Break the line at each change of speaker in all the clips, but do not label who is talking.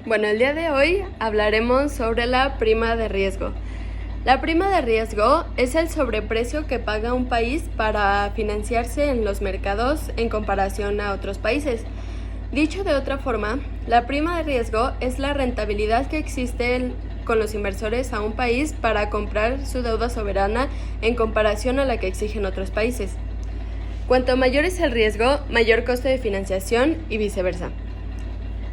Bueno, el día de hoy hablaremos sobre la prima de riesgo. La prima de riesgo es el sobreprecio que paga un país para financiarse en los mercados en comparación a otros países. Dicho de otra forma, la prima de riesgo es la rentabilidad que existe con los inversores a un país para comprar su deuda soberana en comparación a la que exigen otros países. Cuanto mayor es el riesgo, mayor coste de financiación y viceversa.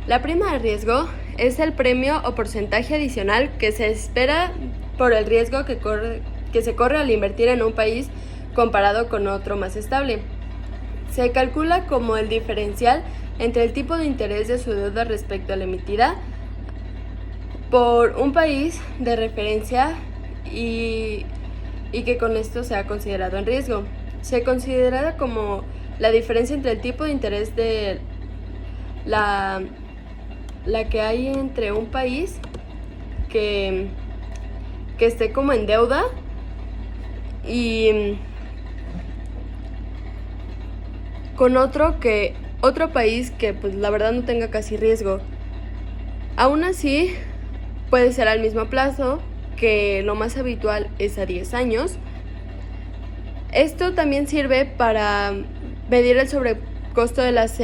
La prima de riesgo es el premio o porcentaje adicional que se espera por el riesgo que se corre al invertir en un país comparado con otro más estable. Se calcula como el diferencial entre el tipo de interés de su deuda respecto a la emitida por un país de referencia y que con esto sea considerado en riesgo. Se considera como la diferencia entre el tipo de interés de la que hay entre un país que esté como en deuda y con otro país que pues la verdad no tenga casi riesgo. Aún así puede ser al mismo plazo, que lo más habitual es a 10 años. Esto también sirve para medir el sobrecosto de las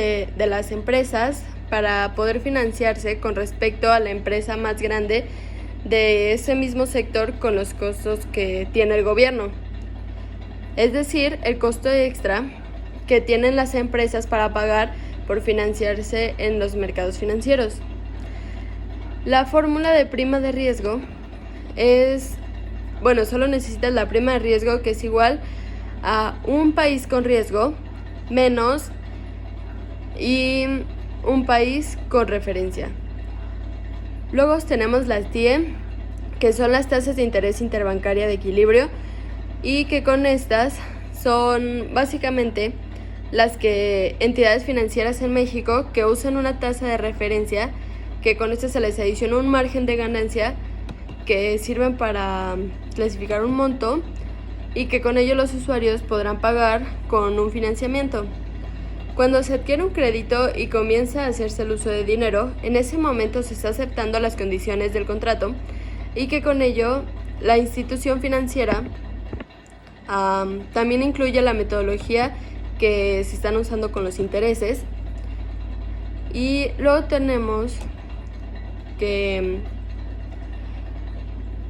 empresas para poder financiarse con respecto a la empresa más grande de ese mismo sector con los costos que tiene el gobierno. Es decir, el costo extra que tienen las empresas para pagar por financiarse en los mercados financieros. La fórmula de prima de riesgo solo necesitas la prima de riesgo, que es igual a un país con riesgo menos y un país con referencia. Luego tenemos las TIE, que son las tasas de interés interbancaria de equilibrio, y que con estas son básicamente las que entidades financieras en México que usan una tasa de referencia, que con esta se les adiciona un margen de ganancia que sirven para clasificar un monto y que con ello los usuarios podrán pagar con un financiamiento. Cuando se adquiere un crédito y comienza a hacerse el uso de dinero, en ese momento se está aceptando las condiciones del contrato y que con ello la institución financiera también incluye la metodología que se están usando con los intereses. Y luego tenemos que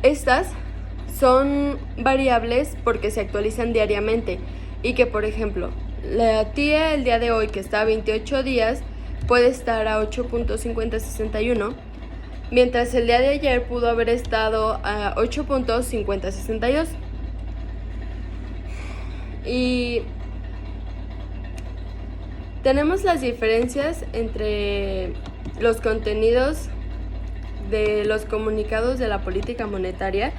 estas son variables porque se actualizan diariamente y que, por ejemplo, la TIE el día de hoy, que está a 28 días, puede estar a 8.5061, mientras el día de ayer pudo haber estado a 8.5062. Y tenemos las diferencias entre los contenidos de los comunicados de la política monetaria,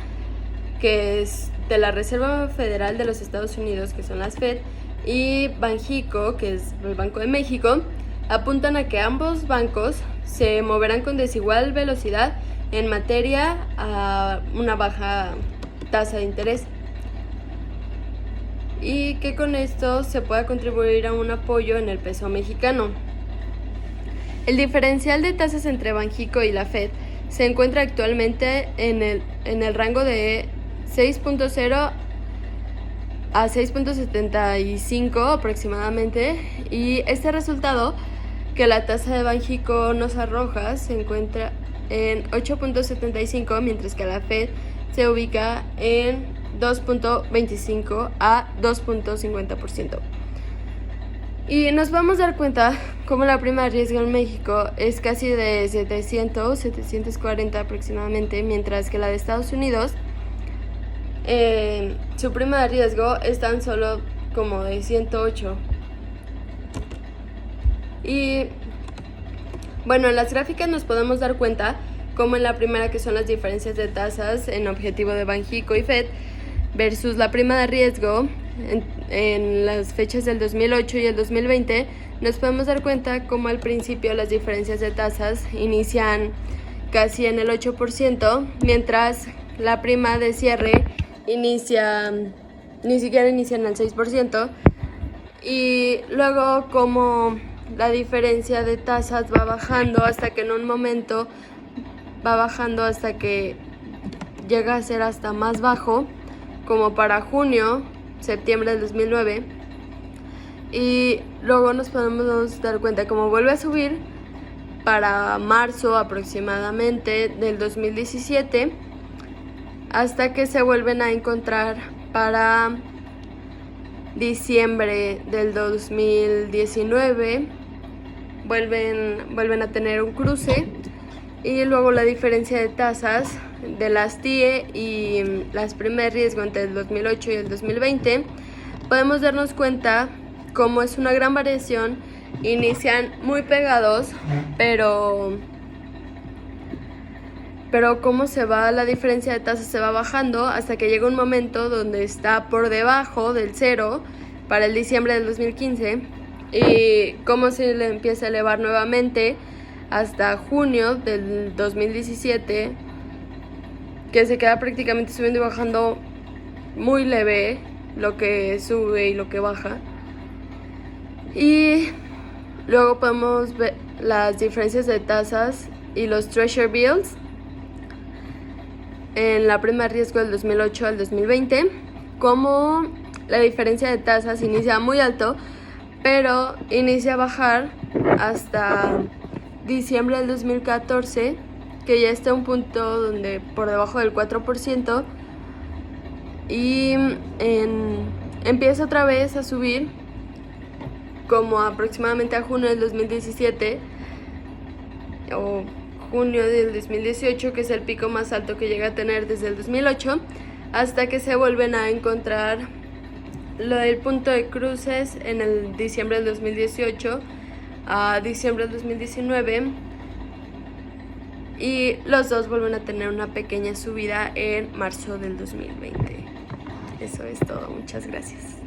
que es de la Reserva Federal de los Estados Unidos, que son las Fed, y Banxico, que es el Banco de México. Apuntan a que ambos bancos se moverán con desigual velocidad en materia a una baja tasa de interés, y que con esto se pueda contribuir a un apoyo en el peso mexicano. El diferencial de tasas entre Banxico y la Fed se encuentra actualmente en el rango de 6.0 a 6.75 aproximadamente, y este resultado que la tasa de Banxico nos arroja se encuentra en 8.75, mientras que la Fed se ubica en 2.25 a 2.50%. Y nos vamos a dar cuenta cómo la prima de riesgo en México es casi de 740 aproximadamente, mientras que la de Estados Unidos, su prima de riesgo es tan solo como de 108. Y bueno, en las gráficas nos podemos dar cuenta como en la primera, que son las diferencias de tasas en objetivo de Banxico y Fed versus la prima de riesgo en las fechas del 2008 y el 2020, nos podemos dar cuenta como al principio las diferencias de tasas inician casi en el 8%, mientras la prima de cierre ni siquiera inicia en el 6%, y luego como la diferencia de tasas va bajando hasta que en un momento va bajando hasta que llega a ser hasta más bajo, como para junio, septiembre del 2009. Y luego nos podemos dar cuenta cómo vuelve a subir para marzo aproximadamente del 2017, hasta que se vuelven a encontrar para diciembre del 2019, vuelven a tener un cruce, y luego la diferencia de tasas de las TIE y las primas de riesgo entre el 2008 y el 2020, podemos darnos cuenta cómo es una gran variación. Inician muy pegados, pero cómo se va la diferencia de tasas, se va bajando hasta que llega un momento donde está por debajo del cero para el diciembre del 2015, y cómo se le empieza a elevar nuevamente hasta junio del 2017, que se queda prácticamente subiendo y bajando muy leve lo que sube y lo que baja. Y luego podemos ver las diferencias de tasas y los Treasury Bills en la prima de riesgo del 2008 al 2020, como la diferencia de tasas inicia muy alto, pero inicia a bajar hasta diciembre del 2014, que ya está a un punto donde por debajo del 4%, y empieza otra vez a subir como aproximadamente a junio del 2017 o junio del 2018, que es el pico más alto que llega a tener desde el 2008, hasta que se vuelven a encontrar lo del punto de cruces en el diciembre del 2018 a diciembre del 2019, y los dos vuelven a tener una pequeña subida en marzo del 2020. Eso es todo, muchas gracias.